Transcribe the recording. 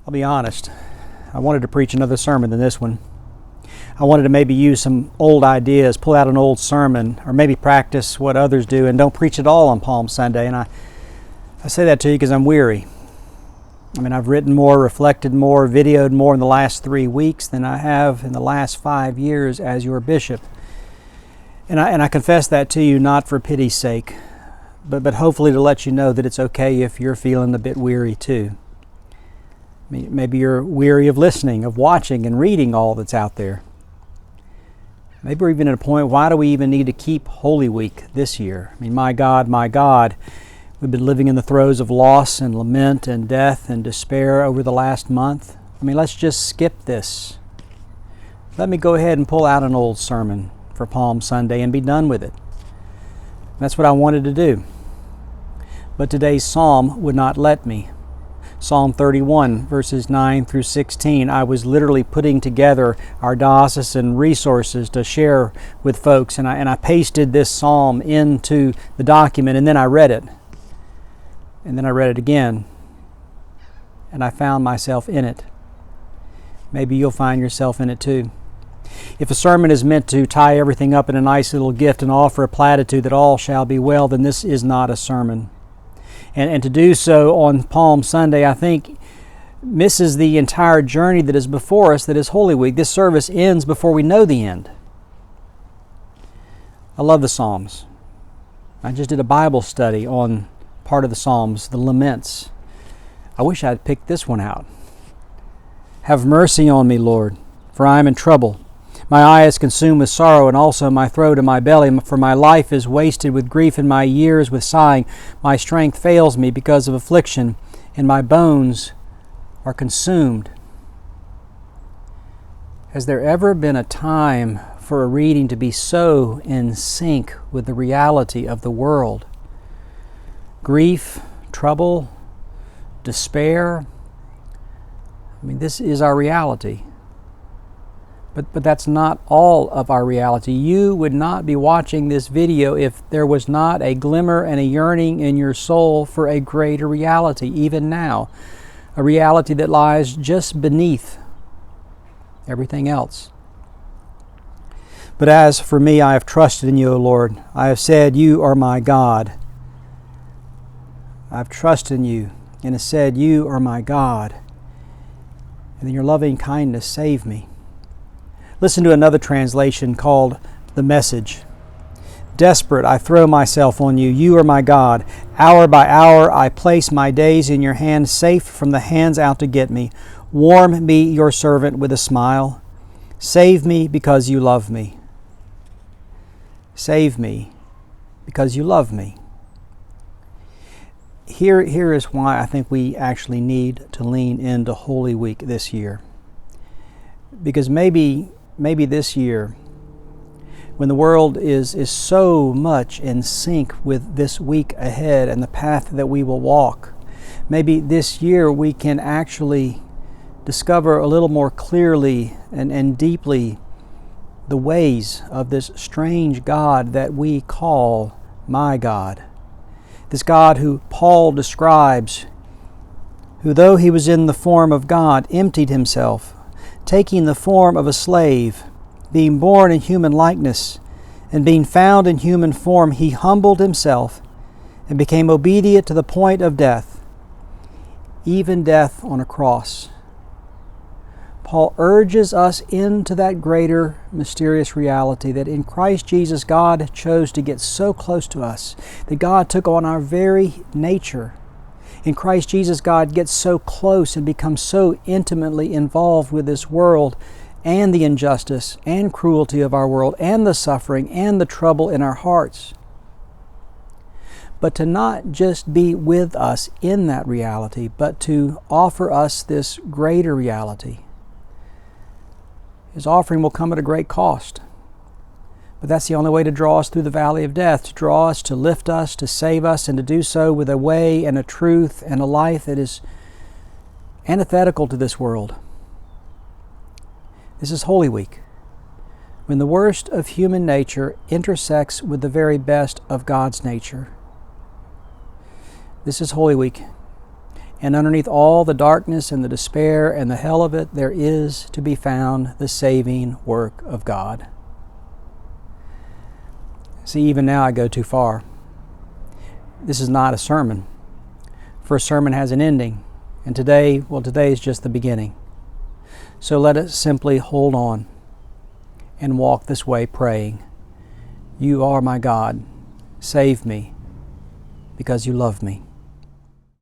I'll be honest, I wanted to preach another sermon than this one. I wanted to maybe use some old ideas, pull out an old sermon, or maybe practice what others do and don't preach at all on Palm Sunday. And I say that to you because I'm weary. I've written more, reflected more, videoed more in the last 3 weeks than I have in the last 5 years as your bishop. And I confess that to you not for pity's sake, but hopefully to let you know that it's okay if you're feeling a bit weary too. Maybe you're weary of listening, of watching and reading all that's out there. Maybe we're even at a point, why do we even need to keep Holy Week this year? My God, we've been living in the throes of loss and lament and death and despair over the last month. Let's just skip this. Let me go ahead and pull out an old sermon for Palm Sunday and be done with it. That's what I wanted to do. But today's psalm would not let me. Psalm 31, verses 9 through 16. I was literally putting together our diocesan resources to share with folks, and I pasted this psalm into the document, and then I read it. And then I read it again, and I found myself in it. Maybe you'll find yourself in it too. If a sermon is meant to tie everything up in a nice little gift and offer a platitude that all shall be well, then this is not a sermon. And to do so on Palm Sunday, I think, misses the entire journey that is before us, that is Holy Week. This service ends before we know the end. I love the Psalms. I just did a Bible study on part of the Psalms, the laments. I wish I had picked this one out. Have mercy on me, Lord, for I am in trouble. My eye is consumed with sorrow, and also my throat and my belly, for my life is wasted with grief, and my years with sighing. My strength fails me because of affliction, and my bones are consumed. Has there ever been a time for a reading to be so in sync with the reality of the world? Grief, trouble, despair. This is our reality. But that's not all of our reality. You would not be watching this video if there was not a glimmer and a yearning in your soul for a greater reality, even now. A reality that lies just beneath everything else. But as for me, I have trusted in you, O Lord. I have said, you are my God. I have trusted in you and have said, you are my God. And in your loving kindness, save me. Listen to another translation called The Message. Desperate, I throw myself on you. You are my God. Hour by hour, I place my days in your hand, safe from the hands out to get me. Warm me, your servant, with a smile. Save me because you love me. Save me because you love me. Here is why I think we actually need to lean into Holy Week this year. Because maybe this year, when the world is so much in sync with this week ahead and the path that we will walk, maybe this year we can actually discover a little more clearly and deeply the ways of this strange God that we call my God. This God who Paul describes, who though he was in the form of God, emptied himself, taking the form of a slave, being born in human likeness, and being found in human form, he humbled himself and became obedient to the point of death, even death on a cross. Paul urges us into that greater mysterious reality that in Christ Jesus, God chose to get so close to us, that God took on our very nature. In Christ Jesus, God gets so close and becomes so intimately involved with this world and the injustice and cruelty of our world and the suffering and the trouble in our hearts. But to not just be with us in that reality, but to offer us this greater reality. His offering will come at a great cost. But that's the only way to draw us through the valley of death, to draw us, to lift us, to save us, and to do so with a way and a truth and a life that is antithetical to this world. This is Holy Week, when the worst of human nature intersects with the very best of God's nature. This is Holy Week. And underneath all the darkness and the despair and the hell of it, there is to be found the saving work of God. See, even now I go too far. This is not a sermon, for a sermon has an ending, and today is just the beginning. So let us simply hold on and walk this way praying, "You are my God, save me, because you love me."